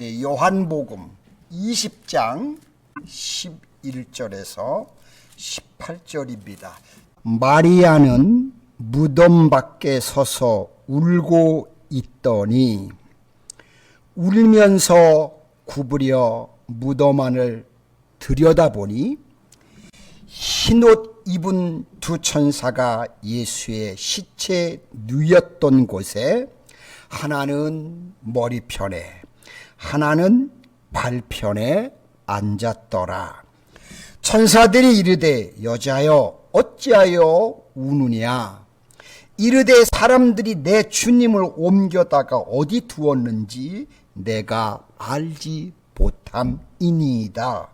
우리 요한복음 20장 11절에서 18절입니다. 마리아는 무덤 밖에 서서 울고 있더니 울면서 구부려 무덤 안을 들여다보니 흰옷 입은 두 천사가 예수의 시체 누였던 곳에 하나는 머리편에 하나는 발편에 앉았더라. 천사들이 이르되 여자여 어찌하여 우느냐. 이르되 사람들이 내 주님을 옮겨다가 어디 두었는지 내가 알지 못함이니이다.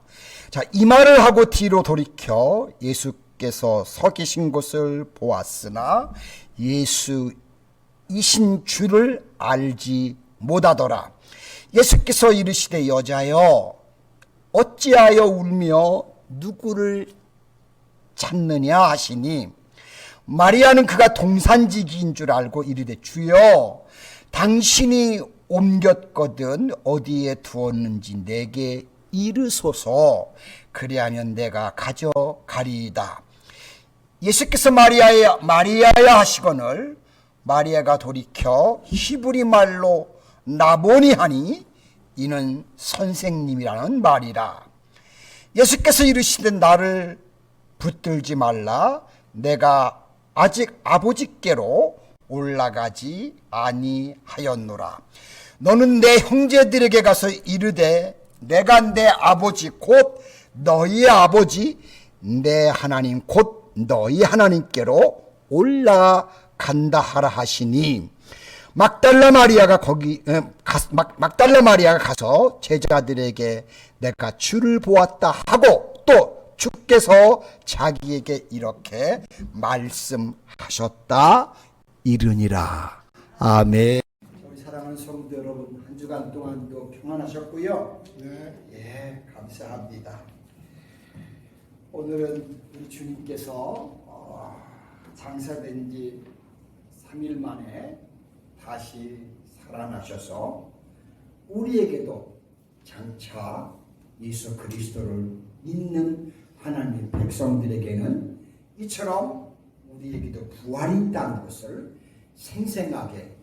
자, 이 말을 하고 뒤로 돌이켜 예수께서 서 계신 곳을 보았으나 예수이신 줄을 알지 못하더라. 예수께서 이르시되 여자여 어찌하여 울며 누구를 찾느냐 하시니 마리아는 그가 동산지기인 줄 알고 이르되 주여 당신이 옮겼거든 어디에 두었는지 내게 이르소서 그리하면 내가 가져가리이다. 예수께서 마리아야 하시거늘 마리아가 돌이켜 히브리 말로 라보니 하니 이는 선생님이라는 말이라. 예수께서 이르시되 나를 붙들지 말라. 내가 아직 아버지께로 올라가지 아니하였노라. 너는 내 형제들에게 가서 이르되 내가 내 아버지 곧 너희 아버지 내 하나님 곧 너희 하나님께로 올라간다 하라 하시니 막달라 마리아가 가서 제자들에게 내가 주를 보았다 하고 또 주께서 자기에게 이렇게 말씀하셨다 이르니라. 아멘. 우리 사랑하는 성도 여러분, 한 주간 동안도 평안하셨고요. 네. 감사합니다. 오늘은 우리 주님께서 장사된 지 3일 만에 다시 살아나셔서 우리에게도 장차 예수 그리스도를 믿는 하나님 백성들에게는 이처럼 우리에게도 부활이 있다는 것을 생생하게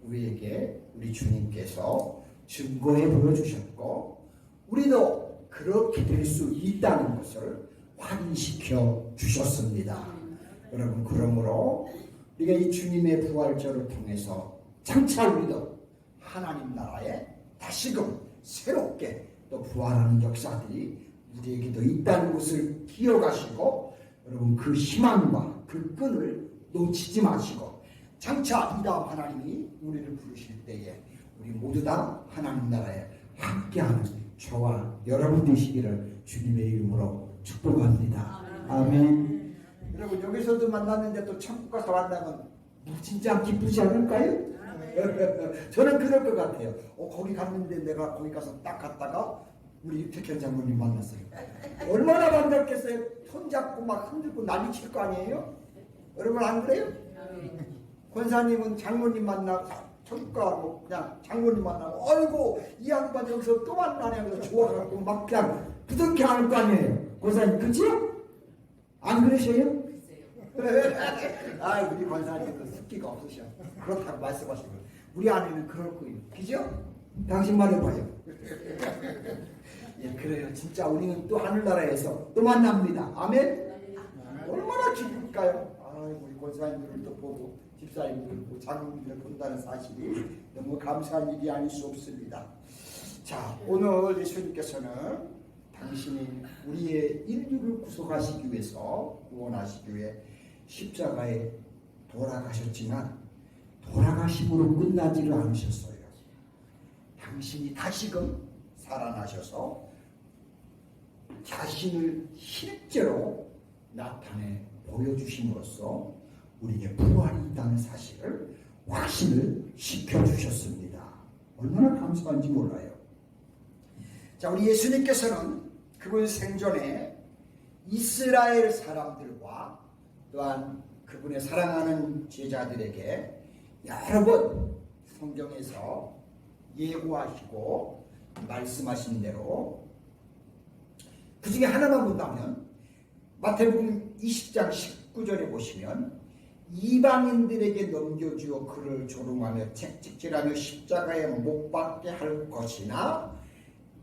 우리에게 우리 주님께서 증거해 보여주셨고 우리도 그렇게 될 수 있다는 것을 확인시켜 주셨습니다. 여러분, 그러므로 우리가 이 주님의 부활절을 통해서 장차 우리도 하나님 나라에 다시금 새롭게 또 부활하는 역사들이 우리에게도 있다는 것을 기억하시고 여러분 그 희망과 그 끈을 놓치지 마시고 장차 이 다음 하나님이 우리를 부르실 때에 우리 모두 다 하나님 나라에 함께하는 저와 여러분 되시기를 주님의 이름으로 축복합니다. 아멘. 여러분 여기서도 만났는데 또 천국 가서 만나면 진짜 기쁘지 않을까요? 저는 그럴 것 같아요. 거기 갔는데 내가 거기 가서 딱 갔다가 우리 유택현 장모님 만났어요. 얼마나 반갑겠어요. 손잡고 막 흔들고 난리 칠 거 아니에요? 여러분 안 그래요? 권사님은 장모님 만나고 천국 가고 그냥 장모님 만나고 어이구 이 양반 여기서 또 만나네 하면서 좋아하고 막 그냥 부둥켜 안을 거 아니에요. 권사님 그치요? 안 그러셔요? 우리 권사님은 습기가 없으셔. 그렇다고 말씀하시고 우리 아내는 그럴 거예요. 그죠? 당신 말해봐요. 예, 그래요. 진짜 우리는 또 하늘나라에서 또 만납니다. 아멘? 얼마나 기쁠까요? 우리 권사님들을 또 보고 집사님들을 보고 장로님들을 본다는 사실이 너무 감사한 일이 아닐 수 없습니다. 자, 오늘 예수님께서는 당신이 우리의 인류를 구속하시기 위해서 구원하시기 위해 십자가에 돌아가셨지만 돌아가심으로 끝나지를 않으셨어요. 당신이 다시금 살아나셔서 자신을 실제로 나타내 보여주심으로써 우리에게 부활이 있다는 사실을 확신을 시켜주셨습니다. 얼마나 감사한지 몰라요. 자, 우리 예수님께서는 그분 생전에 이스라엘 사람들과 또한 그분의 사랑하는 제자들에게 여러 번 성경에서 예고하시고 말씀하신 대로 그 중에 하나만 본다면 마태복음 20장 19절에 보시면 이방인들에게 넘겨주어 그를 조롱하며 채찍질하며 십자가에 못 박게 할 것이나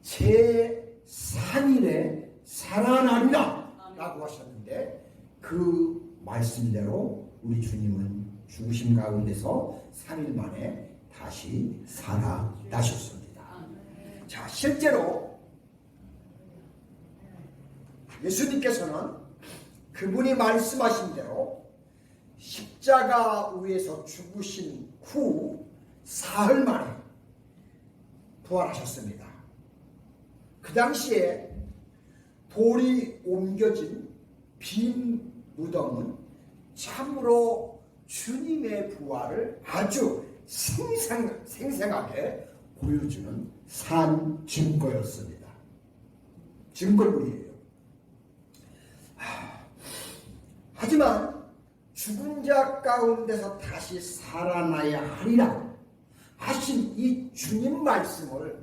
제3일에 살아나리라 라고 하셨는데 그 말씀대로 우리 주님은 죽으심 가운데서 3일 만에 다시 살아나셨습니다. 자, 실제로 예수님께서는 그분이 말씀하신 대로 십자가 위에서 죽으신 후 사흘 만에 부활하셨습니다. 그 당시에 돌이 옮겨진 빈 무덤은 참으로 주님의 부활을 아주 생생하게 보여주는 산 증거였습니다. 증거물이에요. 하지만 죽은 자 가운데서 다시 살아나야 하리라 하신 이 주님 말씀을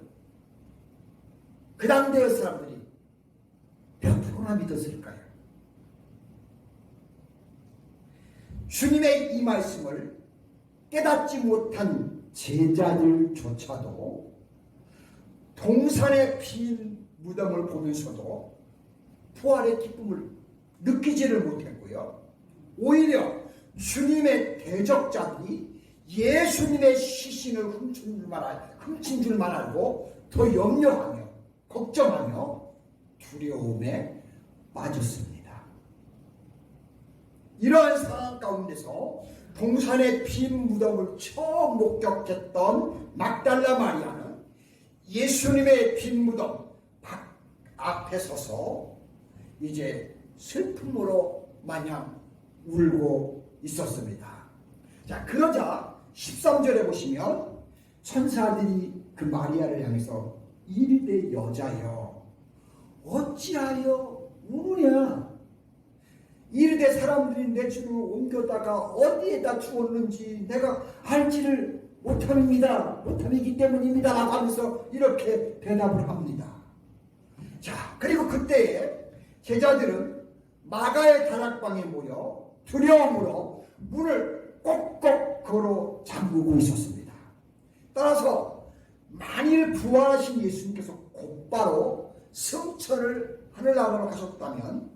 그 당대의 사람들이 몇 프로나 믿었을까요? 주님의 이 말씀을 깨닫지 못한 제자들조차도 동산의 빈 무덤을 보면서도 부활의 기쁨을 느끼지를 못했고요. 오히려 주님의 대적자들이 예수님의 시신을 훔친 줄만 알고 더 염려하며 걱정하며 두려움에 빠졌습니다. 이러한 상황 가운데서 동산의 빈 무덤을 처음 목격했던 막달라 마리아는 예수님의 빈 무덤 앞에 서서 이제 슬픔으로 마냥 울고 있었습니다. 자, 그러자 13절에 보시면 천사들이 그 마리아를 향해서 이르되 여자여 어찌하여 우느냐? 이르되 사람들이 내 주를 옮겨다가 어디에다 주었는지 내가 알지를 못함이기 때문입니다 라고 하면서 이렇게 대답을 합니다. 자, 그리고 그때에 제자들은 마가의 다락방에 모여 두려움으로 문을 꼭꼭 걸어 잠그고 있었습니다. 따라서 만일 부활하신 예수님께서 곧바로 승천을 하늘나라로 가셨다면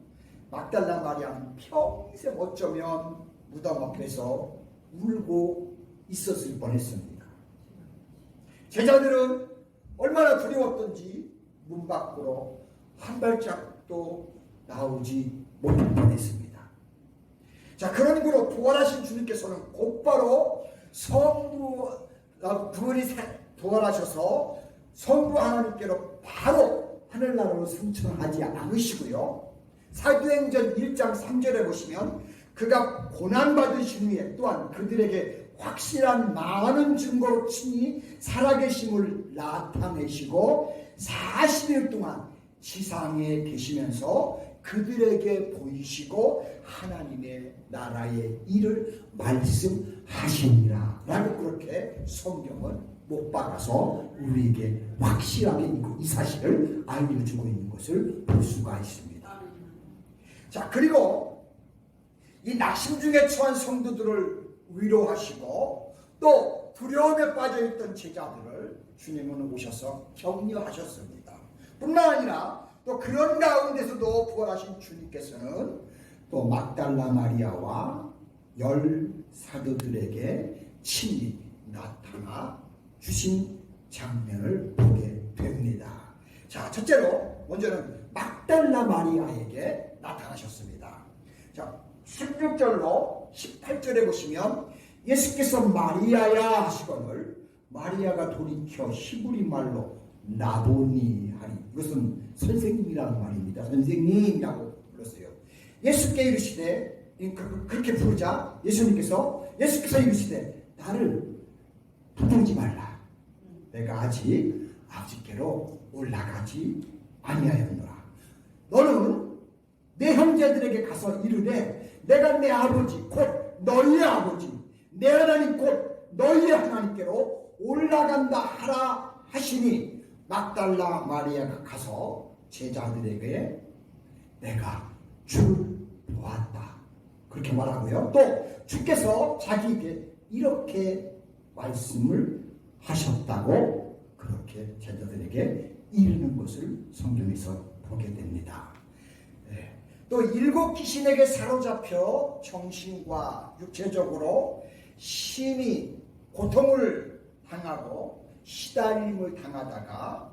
막달라 마리아는 평생 어쩌면 무덤 앞에서 울고 있었을 뻔했습니다. 제자들은 얼마나 두려웠던지 문 밖으로 한 발짝도 나오지 못할 뻔했습니다. 자, 그런 구로 부활하신 주님께서는 곧바로 그분이 부활하셔서 성부 하나님께로 바로 하늘나라로 승천하지 않으시고요. 사도행전 1장 3절에 보시면 그가 고난받으신 후에 또한 그들에게 확실한 많은 증거로 친히 살아계심을 나타내시고 40일 동안 지상에 계시면서 그들에게 보이시고 하나님의 나라의 일을 말씀하시니라 라고 그렇게 성경을 못 박아서 우리에게 확실하게 이 사실을 알려주고 있는 것을 볼 수가 있습니다. 자, 그리고 이 낙심 중에 처한 성도들을 위로하시고 또 두려움에 빠져있던 제자들을 주님은 오셔서 격려하셨습니다. 뿐만 아니라 또 그런 가운데서도 부활하신 주님께서는 또 막달라 마리아와 10사도들에게 친히 나타나 주신 장면을 보게 됩니다. 자, 첫째로 먼저는 막달라 마리아에게 나타나셨습니다. 자, 16절로 18절에 보시면 예수께서 마리아야 하시거늘 마리아가 돌이켜 히브리 말로 라보니 하니, 이것은 선생님이라는 말입니다. 선생님이라고 불렀어요. 예수께 이르시되, 그렇게 부르자 예수께서 이르시되 나를 부르지 말라. 내가 아직 아버지께로 올라가지 아니하였노라. 너는 내 형제들에게 가서 이르되 내가 내 아버지 곧 너희의 아버지 내 하나님 곧 너희의 하나님께로 올라간다 하라 하시니 막달라 마리아가 가서 제자들에게 내가 주를 보았다 그렇게 말하고요. 또 주께서 자기에게 이렇게 말씀을 하셨다고 그렇게 제자들에게 이르는 것을 성경에서 보게 됩니다. 또 7 귀신에게 사로잡혀 정신과 육체적으로 심히 고통을 당하고 시달림을 당하다가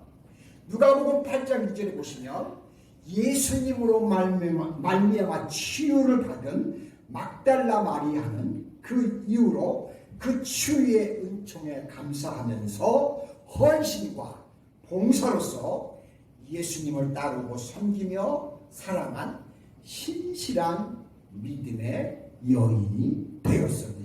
누가복음 8장 2절에 보시면 예수님으로 말미암아 치유를 받은 막달라 마리아는 그 이후로 그 치유의 은총에 감사하면서 헌신과 봉사로서 예수님을 따르고 섬기며 살아간 신실한 믿음의 여인이 되었습니다.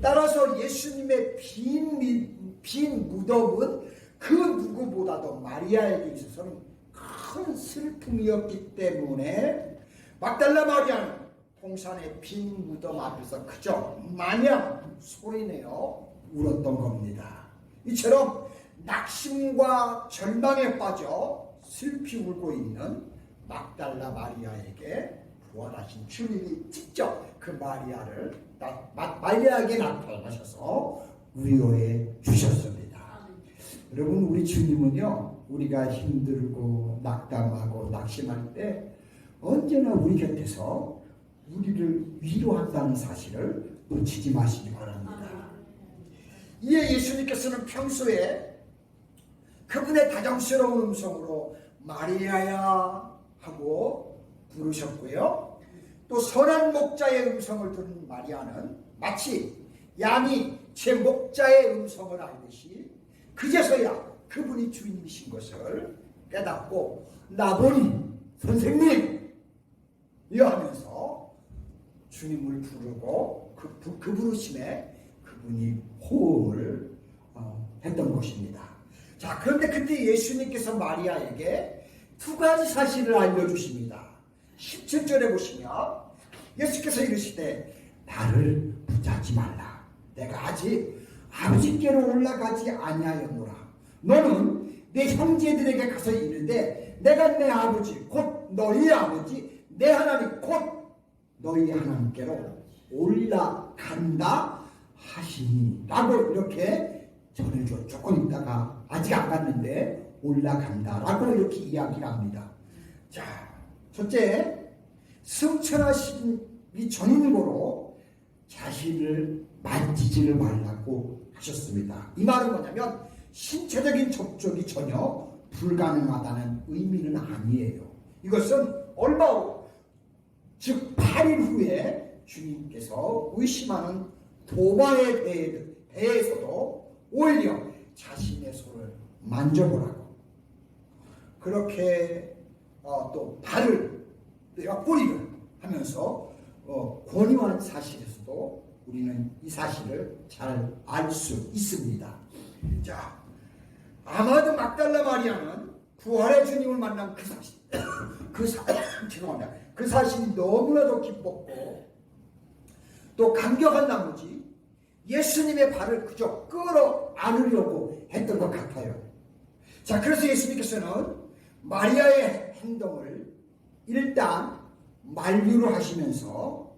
따라서 예수님의 빈 무덤은 그 누구보다도 마리아에게 있어서는 큰 슬픔이었기 때문에 막달라 마리아는 동산의 빈 무덤 앞에서 그저 마냥 소리내어 울었던 겁니다. 이처럼 낙심과 절망에 빠져 슬피 울고 있는 막달라 마리아에게 부활하신 주님이 직접 그 마리아에게 나타나셔서 위로해 주셨습니다. 여러분, 우리 주님은요, 우리가 힘들고 낙담하고 낙심할 때 언제나 우리 곁에서 우리를 위로한다는 사실을 놓치지 마시기 바랍니다. 이에 예수님께서는 평소에 그분의 다정스러운 음성으로 마리아야 하고 부르셨고요. 또 선한 목자의 음성을 들은 마리아는 마치 양이 제 목자의 음성을 알듯이 그제서야 그분이 주님이신 것을 깨닫고 나보니 선생님 이하면서 주님을 부르고 그 부르심에 그분이 호응을 했던 것입니다. 자, 그런데 그때 예수님께서 마리아에게 2가지 사실을 알려주십니다. 17절에 보시면 예수께서 이르시되 나를 붙잡지 말라. 내가 아직 아버지께로 올라가지 아니하였노라. 너는 내 형제들에게 가서 이르되 내가 내 아버지 곧 너희 아버지 내 하나님 곧 너희 하나님께로 올라간다 하시니 라고 이렇게 전해줘. 조금 있다가 아직 안 갔는데 올라간다 라고 이렇게 이야기를 합니다. 자, 첫째, 승천하신 이 전인고로 자신을 만지지를 말라고 하셨습니다. 이 말은 뭐냐면 신체적인 접촉이 전혀 불가능하다는 의미는 아니에요. 이것은 얼마 후, 즉 8일 후에 주님께서 의심하는 도마에 대해서도 오히려 자신의 손을 만져보라고 그렇게 또 발을 내가 꼬리를 하면서 권유한 사실에서도 우리는 이 사실을 잘 알 수 있습니다. 자, 아마도 막달라 마리아는 부활의 주님을 만난 죄송합니다. 그 사실이 너무나도 기뻤고 또 감격한 나머지 예수님의 발을 그저 끌어 안으려고 했던 것 같아요. 자, 그래서 예수님께서는 마리아의 행동을 일단 만류를 하시면서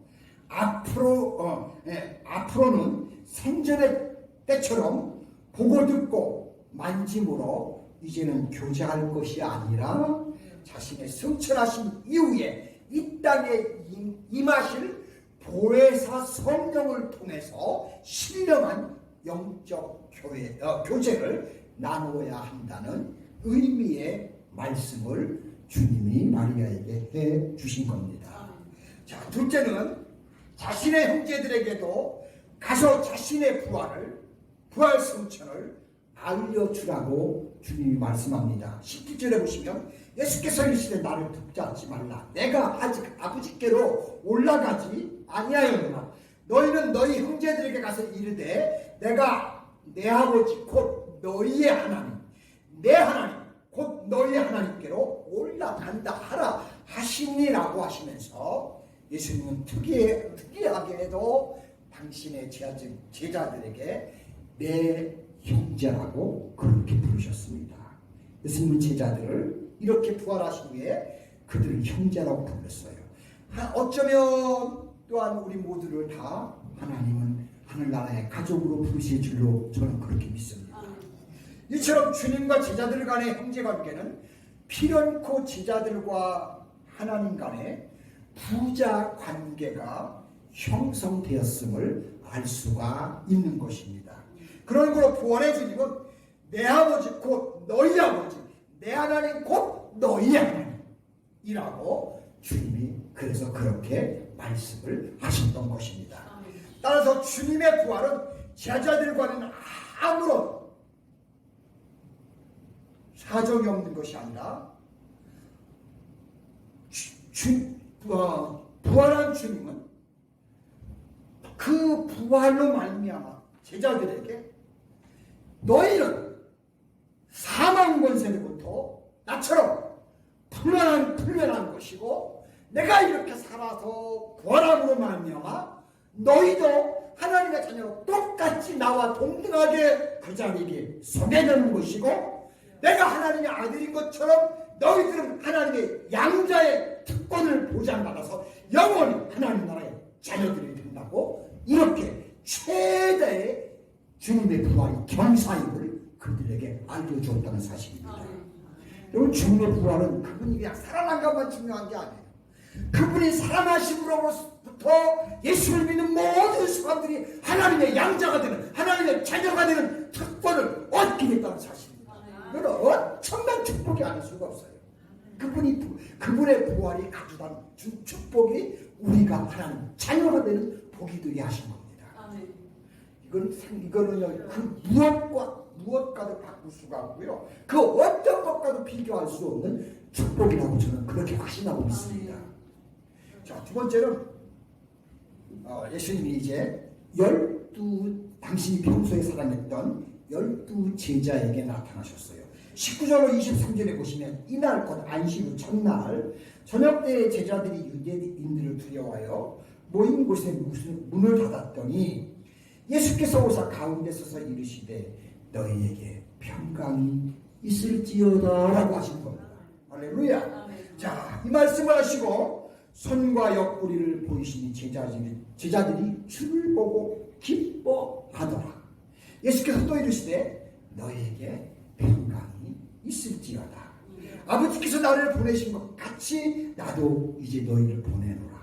앞으로는 생전의 때처럼 보고 듣고 만짐으로 이제는 교제할 것이 아니라 자신의 승천하신 이후에 이 땅에 임하실 보혜사 성령을 통해서 신령한 영적 교제를 나누어야 한다는 의미의 말씀을 주님이 마리아에게 해 주신 겁니다. 자, 둘째는 자신의 형제들에게도 가서 자신의 부활 승천을 알려주라고 주님이 말씀합니다. 17절에 보시면 예수께서 이르시되 나를 붙잡지 말라. 내가 아직 아버지께로 올라가지 아니하였노라. 너희는 너희 형제들에게 가서 이르되 내가 내 아버지 곧 너희의 하나님 내 하나님 곧 너희의 하나님께로 올라간다 하라 하시니라고 하시면서 예수님은 특이하게도 당신의 제자들에게 내 형제라고 그렇게 부르셨습니다. 예수님은 제자들을 이렇게 부활하신 후에 그들을 형제라고 불렀어요. 어쩌면 또한 우리 모두를 다 하나님은 하늘나라의 가족으로 부르실 줄로 저는 그렇게 믿습니다. 이처럼 주님과 제자들 간의 형제관계는 필연코 제자들과 하나님 간의 부자 관계가 형성되었음을 알 수가 있는 것입니다. 그런 거로 부활의 주님은 내 아버지 곧 너희 아버지, 내 하나님 곧 너희 하나님이라고 주님이 그래서 그렇게 말씀을 하셨던 것입니다. 따라서 주님의 부활은 제자들과는 아무런 사정이 없는 것이 아니라 부활한 주님은 그 부활로 말미암아 제자들에게 너희는 사망 권세로부터 나처럼 풀려난 것이고 내가 이렇게 살아서 부활함으로 말미암아 너희도 하나님의 자녀로 똑같이 나와 동등하게 그 자리에 서게 되는 것이고 내가 하나님의 아들인 것처럼 너희들은 하나님의 양자의 특권을 보장받아서 영원히 하나님 나라의 자녀들이 된다고 이렇게 최대의 주님의 부활이 경사임을 그들에게 알려주었다는 사실입니다. 여러분 주님의 부활은 그분이 그냥 살아난 것만 중요한 게 아니에요. 그분이 살아나심으로부터 예수를 믿는 모든 사람들이 하나님의 양자가 되는 하나님의 자녀가 되는 특권을 얻게 됐다는 사실입니다. 이건 엄청난 축복이 아닐 수가 없어요. 그분의 부활이 가져다 준 축복이 우리가 하나님 자녀가 되는 복이 되게 하신 겁니다. 이거는요 그 무엇과도 바꿀 수가 없고요. 그 어떤 것과도 비교할 수 없는 축복이라고 저는 그렇게 확신하고 있습니다. 자, 두 번째는 예수님이 이제 당신이 평소에 사랑했던 12 제자에게 나타나셨어요. 19절로 23절에 보시면 이날 곧 안식 후 첫날 저녁 때 제자들이 유대인들을 두려워하여 모인 곳에 문을 닫았더니 예수께서 오사 가운데 서서 이르시되 너희에게 평강이 있을지어다 라고 하신 겁니다. 할렐루야. 자, 이 말씀을 하시고 손과 옆구리를 보이시니 제자들이 주를 보고 기뻐하더라. 예수께서 또 이르시되 너희에게 평강이 있을지어다. 아버지께서 나를 보내신 것 같이 나도 이제 너희를 보내노라.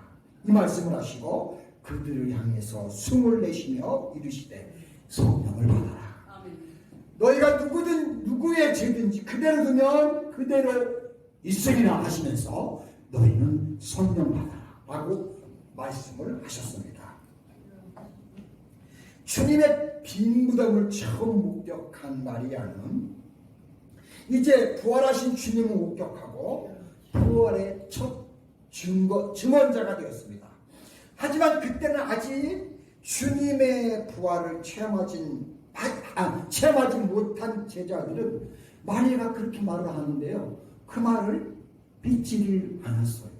이 말씀을 하시고 그들을 향해서 숨을 내쉬며 이르시되 성령을 받아라. 너희가 누구의 죄든지 그대로 두면 그대로 있으리라 하시면서 너희는 성령 받아라 라고 말씀을 하셨습니다. 주님의 빈 무덤을 처음 목격한 마리아는 이제 부활하신 주님을 목격하고 부활의 첫 증언자가 되었습니다. 하지만 그때는 아직 주님의 부활을 체험하지 못한 제자들은 마리아가 그렇게 말을 하는데요. 그 말을 믿지를 않았어요.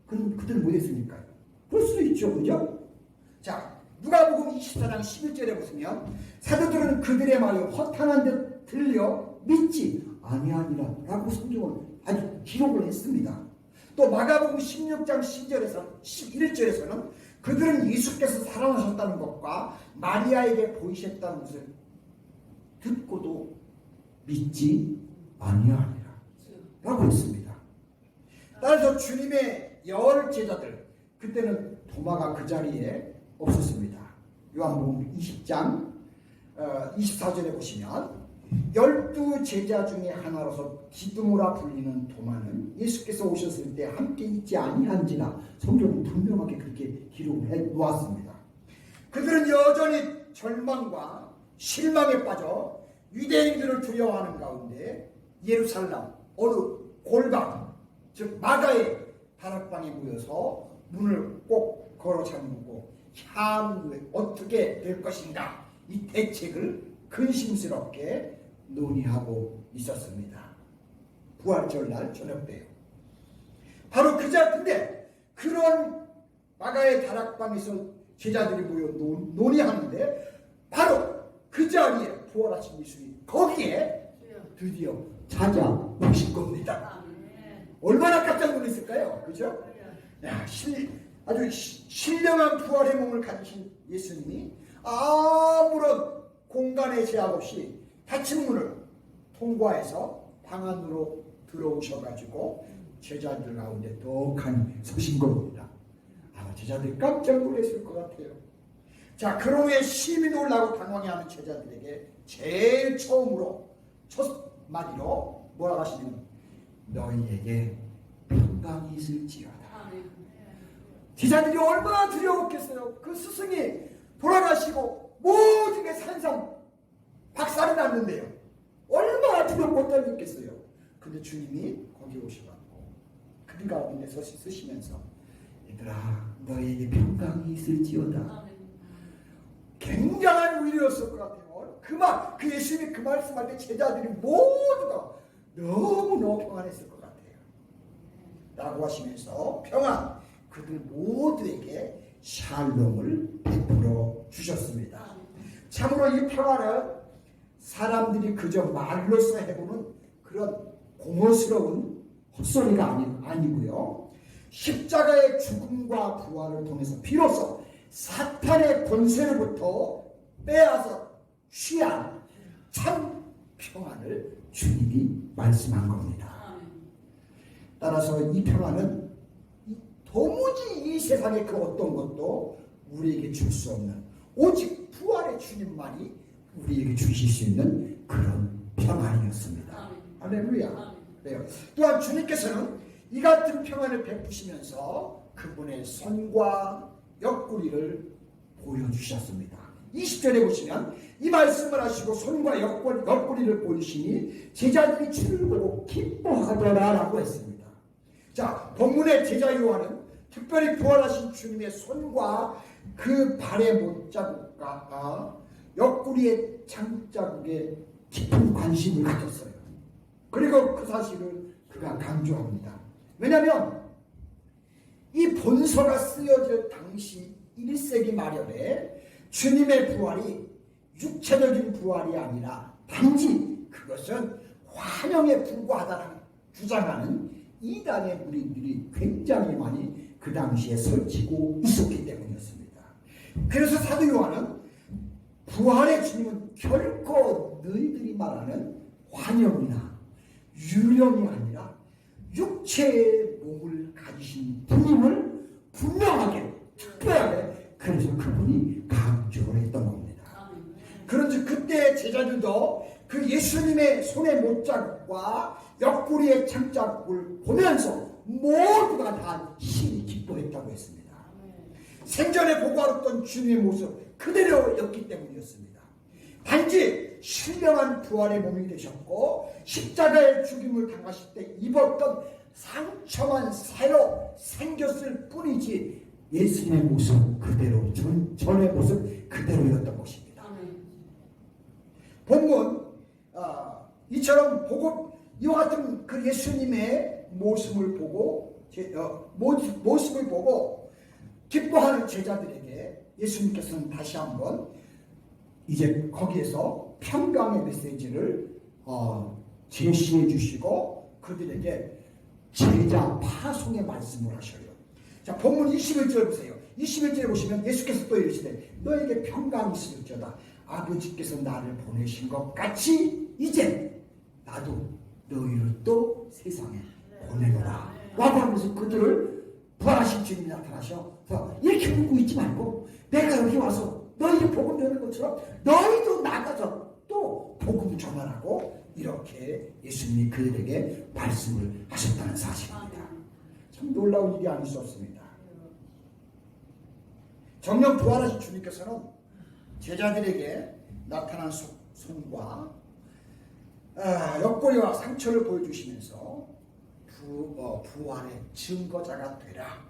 그들 못했으니까요. 그럴 수도 있죠. 그죠? 자, 누가복음 24장 11절에 보시면 사도들은 그들의 말이 허탄한 듯 들려 믿지 아니하니라 라고 성경을 아주 기록을 했습니다. 또 마가복음 16장 11절에서는 그들은 예수께서 살아나셨다는 것과 마리아에게 보이셨다는 것을 듣고도 믿지 아니하니라 라고 했습니다. 따라서 주님의 열 제자들 그때는 도마가 그 자리에 없었습니다. 요한복음 20장 24절에 보시면 12 제자 중에 하나로서 디두모라 불리는 도마는 예수께서 오셨을 때 함께 있지 아니한지라 성경은 분명하게 그렇게 기록을 해 놓았습니다. 그들은 여전히 절망과 실망에 빠져 유대인들을 두려워하는 가운데 예루살렘 어느 골방 즉 마가의 다락방에 모여서 문을 꼭 걸어 잠그고 향후에 어떻게 될 것인가 이 대책을 근심스럽게 논의하고 있었습니다. 부활절 날 저녁 때요. 바로 근데 그런 마가의 다락방에서 제자들이 모여 논의하는데 바로 그 자리에 부활하신 예수님이 거기에 드디어 찾아오신 겁니다. 얼마나 깜짝 놀랐을까요? 그죠? 야, 아주 신령한 부활의 몸을 가지신 예수님이 아무런 공간에 제약 없이 닫힌 문을 통과해서 방 안으로 들어오셔가지고 제자들 가운데 떡하니 서신 겁니다. 아마 제자들이 깜짝 놀랐을 것 같아요. 자, 그러므에 심히 놀라고 당황해하는 제자들에게 제일 처음으로 첫 마디로 뭐라고 하시냐면 너희에게 평강이 있을지어다. 제자들이 얼마나 두려웠겠어요. 그 스승이 돌아가시고 모든 게 산산 박살이 났는데요. 얼마나 두렵고 떨렸겠어요. 근데 주님이 거기 오셔가지고 그 가운데 서시면서 얘들아 너희에게 평강이 있을지어다. 굉장한 위로였을 것 같아요. 그 예수님이 그 말씀할 때 제자들이 모두가 너무너무 평안했을 것 같아요. 라고 하시면서 평안, 그들 모두에게 샬롬을 베풀어 주셨습니다. 참으로 이 평안은 사람들이 그저 말로써 해보는 그런 공허스러운 헛소리가 아니고요. 십자가의 죽음과 부활을 통해서 비로소 사탄의 권세로부터 빼앗아 취한 참 평안을 주님이 말씀한 겁니다. 따라서 이 평안은 도무지 이 세상의 그 어떤 것도 우리에게 줄 수 없는 오직 부활의 주님만이 우리에게 주실 수 있는 그런 평안이었습니다. 할렐루야. 그래요. 또한 주님께서는 이 같은 평안을 베푸시면서 그분의 선과 옆구리를 보여주셨습니다. 20절에 보시면 이 말씀을 하시고 손과 옆구리를 보이시니 제자들이 주를 보고 기뻐하더라 라고 했습니다. 자, 본문의 제자 요한은 특별히 부활하신 주님의 손과 그 발의 못자국과 옆구리의 창자국에 깊은 관심을 가졌어요. 그리고 그 사실을 그가 강조합니다. 왜냐하면 이 본서가 쓰여질 당시 1세기 말년에 주님의 부활이 육체적인 부활이 아니라 단지 그것은 환영에 불과하다는 주장하는 이단의 무리들이 굉장히 많이 그 당시에 설치고 있었기 때문이었습니다. 그래서 사도 요한은 부활의 주님은 결코 너희들이 말하는 환영이나 유령이 아니라 육체의 몸을 가지신 분임을 분명하게 특별하게 그래서 그분이 강조를 했던 겁니다. 그런즉 그때 제자들도 그 예수님의 손의 못자국과 옆구리의 창자국을 보면서 모두가 다 신이 기뻐했다고 했습니다. 생전에 보고 알았던 주님의 모습 그대로였기 때문이었습니다. 단지 신령한 부활의 몸이 되셨고 십자가의 죽임을 당하실 때 입었던 상처만 새로 생겼을 뿐이지 예수님의 모습 그대로 전의 모습 그대로였던 것입니다. 본문 이처럼 보고 이와 같은 그 예수님의 모습을 보고 기뻐하는 제자들에게 예수님께서는 다시 한번 이제 거기에서 평강의 메시지를 제시해 주시고 그들에게 제자 파송의 말씀을 하셔요. 자, 본문 21절 보세요. 21절에 보시면 예수께서 또 이르시되 너에게 평강이 있을지어다. 아버지께서 나를 보내신 것 같이 이제 나도 너희를 또 세상에 보내노라 라고 하면서 그들을 부활하신 주님이 나타나셔서 이렇게 웃고 있지 말고 내가 여기 와서 너희 복음 전하는 것처럼 너희도 나가서 또 복음 전하라고 이렇게 예수님이 그들에게 말씀을 하셨다는 사실입니다. 참 놀라운 일이 아닐 수 없습니다. 정녕 부활하신 주님께서는 제자들에게 나타난 손과 옆구리와 상처를 보여주시면서 부활의 증거자가 되라.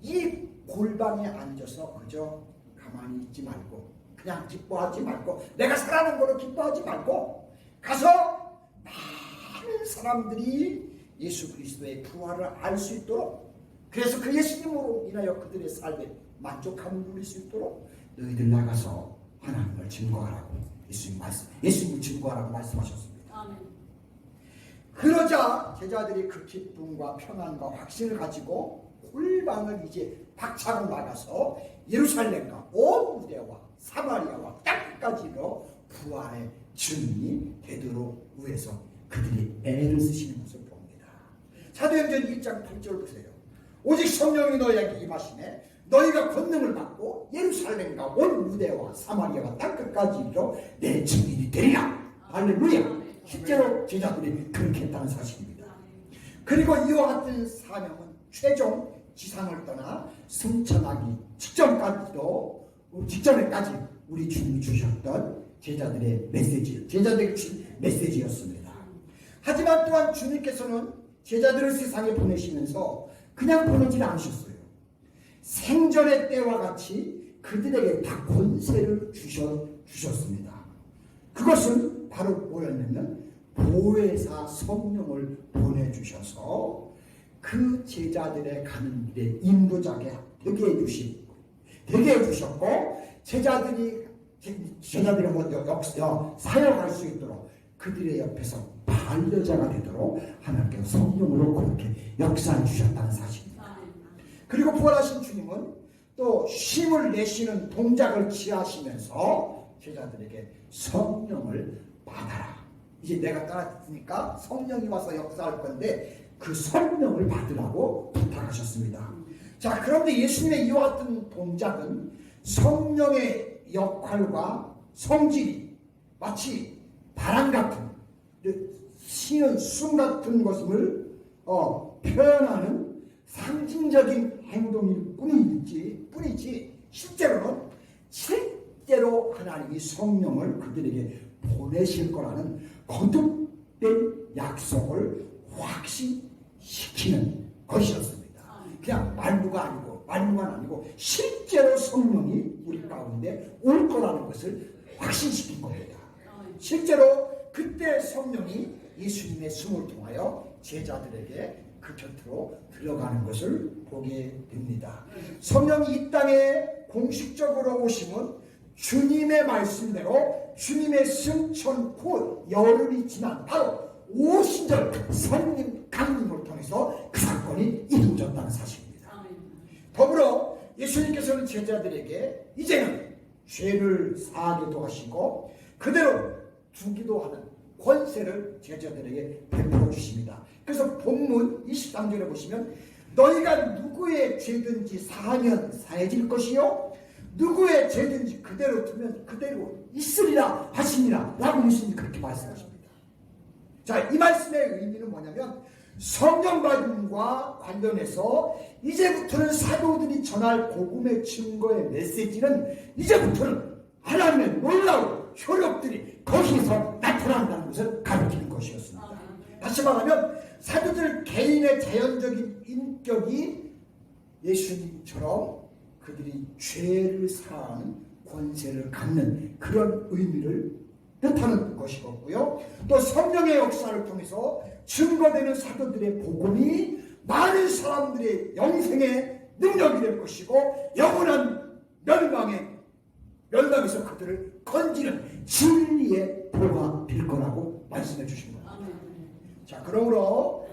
이 골방에 앉아서 그저 가만히 있지 말고 그냥 기뻐하지 말고 내가 살아난 거로 기뻐하지 말고 가서 많은 사람들이 예수 그리스도의 부활을 알 수 있도록 그래서 그 예수님으로 인하여 그들의 삶에 만족함을 누릴 수 있도록 너희들 나가서 하나님을 증거하라고 예수님을 증거하라고 말씀하셨습니다. 그러자 제자들이 그 기쁨과 평안과 확신을 가지고 골방을 이제 박차고 나가서 예루살렘과 온 유대와 사마리아와 땅까지로 부활의 증인이 되도록 위해서 그들이 애를 쓰시는 것을 봅니다. 사도행전 1장 8절 보세요. 오직 성령이 너희에게 임하시매 너희가 권능을 받고 예루살렘과 온 유대와 사마리아와 땅끝까지로 내 증인이 되리라. 할렐루야. 실제로 제자들이 그렇게 했다는 사실입니다. 그리고 이와 같은 사명은 최종 지상을 떠나 승천하기 직전에까지 우리 주님이 주셨던 제자들의 제자들에게 주신 메시지였습니다. 하지만 또한 주님께서는 제자들을 세상에 보내시면서 그냥 보내지 않으셨어요. 생전의 때와 같이 그들에게 다 권세를 주셨습니다. 그것은 바로 뭐였냐면 보혜사 성령을 보내주셔서 그 제자들의 가는 길에 인도자게 되게 해주셨고 제자들이 사역할 수 있도록 그들의 옆에서 반려자가 되도록 하나님께서 성령으로 그렇게 역사해 주셨다는 사실입니다. 그리고 부활하신 주님은 또 쉼을 내쉬는 동작을 취하시면서 제자들에게 성령을 받아라. 이제 내가 떠났으니까 성령이 와서 역사할 건데 그 성령을 받으라고 부탁하셨습니다. 자, 그런데 예수님의 이와 같은 동작은 성령의 역할과 성질이 마치 바람 같은 쉬는 숨 같은 것을 표현하는 상징적인 행동일 뿐이지 실제로 하나님이 성령을 그들에게 보내실 거라는 거듭된 약속을 확신시키는 것이었습니다. 그냥 말로만 아니고 실제로 성령이 우리 가운데 올 거라는 것을 확신시킨 겁니다. 실제로 그때 성령이 예수님의 숨을 통하여 제자들에게 그 곁으로 들어가는 것을 보게 됩니다. 성령이 이 땅에 공식적으로 오심은 주님의 말씀대로 주님의 승천 후 열흘이 지난 바로 오순절 성령 강림을 통해서 그 사건이 이루어졌다는 사실입니다. 더불어 예수님께서는 제자들에게 이제는 죄를 사하기도 하시고 그대로 두기도 하는 권세를 제자들에게 베풀어 주십니다. 그래서 본문 23절에 보시면 너희가 누구의 죄든지 사하면 사해질 것이요 누구의 죄든지 그대로 두면 그대로 있으리라 하시니라 라고 예수님이 그렇게 말씀하십니다. 자, 이 말씀의 의미는 뭐냐면 성령 받음과 관련해서 이제부터는 사도들이 전할 복음의 증거의 메시지는 이제부터는 하나님의 놀라운 효력들이 거기서 나타난다는 것을 가르치는 것이었습니다. 다시 말하면 사도들 개인의 자연적인 인격이 예수님처럼 그들이 죄를 사하는 권세를 갖는 그런 의미를 뜻하는 것이었고요. 또 성령의 역사를 통해서 증거되는 사도들의 복음이 많은 사람들의 영생의 능력이 될 것이고 영원한 멸망에서 그들을 건지는 진리의 도가 될 거라고 말씀해 주신 겁니다. 자, 그러므로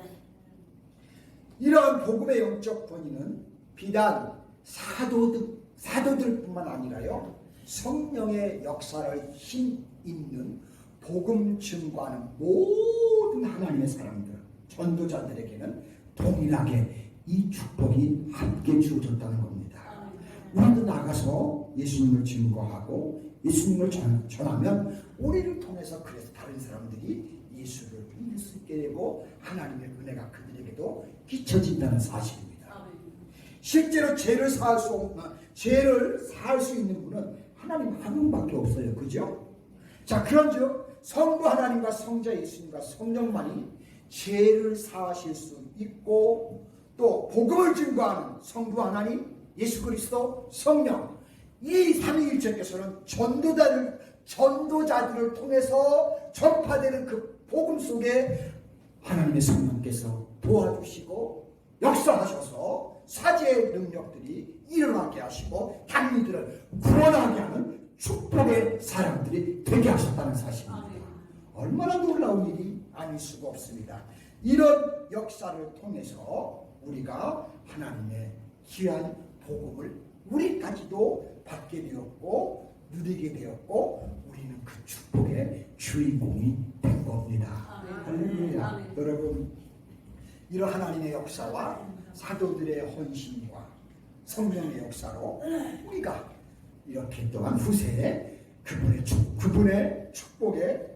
이러한 복음의 영적 권위는 비단 사도들뿐만 아니라요 성령의 역사를 힘입는 복음 증거하는 모든 하나님의 사람들 전도자들에게는 동일하게 이 축복이 함께 주어졌다는 겁니다. 우리도 나가서 예수님을 증거하고 예수님을 전하면 우리를 통해서 그래서 다른 사람들이 예수를 믿을 수 있게 되고 하나님의 은혜가 그들에게도 끼쳐진다는 사실입니다. 실제로 죄를 사할 수 있는 분은 하나님 한 분밖에 없어요. 그죠? 자, 그런즉 성부 하나님과 성자 예수님과 성령만이 죄를 사하실 수 있고 또 복음을 증거하는 성부 하나님 예수 그리스도 성령 이 삼위일체께서는 전도자들을 통해서 전파되는 그 복음 속에 하나님의 성령께서 도와주시고 역사하셔서 사제의 능력들이 일어나게 하시고 당리들을 구원하게 하는 축복의 사람들이 되게 하셨다는 사실입니다. 얼마나 놀라운 일이 아닐 수가 없습니다. 이런 역사를 통해서 우리가 하나님의 귀한 복음을 우리까지도 받게 되었고 누리게 되었고 우리는 그 축복의 주인공이 된 겁니다. 할렐루야. 여러분, 이런 하나님의 역사와 사도들의 헌신과 성령의 역사로 우리가 이렇게 또한 후세에 그분의 축복의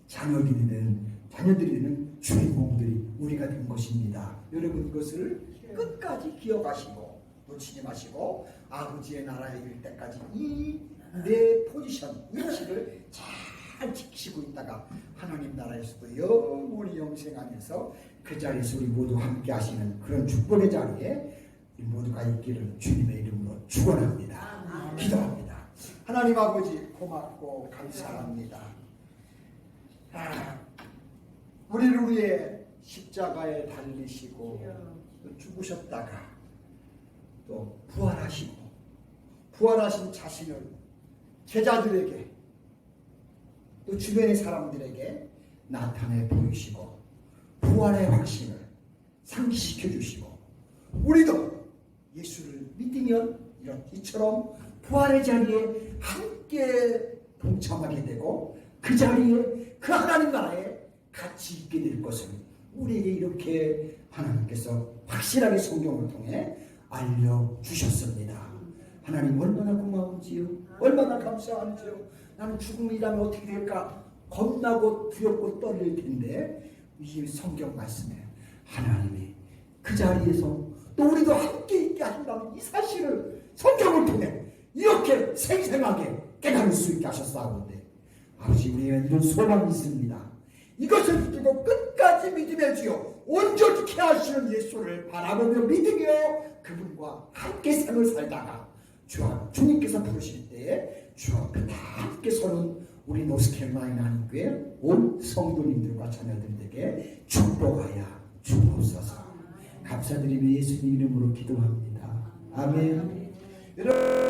자녀들이 되는 주인공들이 우리가 된 것입니다. 여러분, 이것을 끝까지 기억하시고 놓치지 마시고 아버지의 나라에 이를 때까지 이 내 포지션, 위치를 잘 지키시고 있다가 하나님 나라에서도 영원히 영생하면서 그 자리에서 우리 모두 함께 하시는 그런 축복의 자리에 모두가 있기를 주님의 이름으로 축원합니다. 기도합니다. 하나님 아버지, 고맙고 감사합니다. 우리를 위해 십자가에 달리시고 또 죽으셨다가 또 부활하신 자신을 제자들에게 또 주변의 사람들에게 나타내 보이시고 부활의 확신을 상기시켜 주시고 우리도 예수를 믿으면 이처럼 부활의 자리에 함께 동참하게 되고 그 자리에 그 하나님 나라에 같이 있게 될 것을 우리에게 이렇게 하나님께서 확실하게 성경을 통해 알려주셨습니다. 하나님, 얼마나 고마운지요, 얼마나 감사한지요. 나는 죽음이라면 어떻게 될까 겁나고 두렵고 떨릴 텐데 이 성경 말씀에 하나님이 그 자리에서 또 우리도 함께 있게 하신다는 이 사실을 성경을 통해 이렇게 생생하게 깨달을 수 있게 하셨사오는데 아버지, 우리는 이런 소망이 있습니다. 이것을 붙들고 끝까지 믿음의 주여 온전히 하시는 예수를 바라보며 믿으며 그분과 함께 삶을 살다가 주님께서 부르실 때에 주 앞에 다 함께 서는 우리 노스캐롤라이나 한인교회 온 성도님들과 자녀들에게 축복하여 주옵소서. 감사드리며 예수님 이름으로 기도합니다. 아멘. 여러분,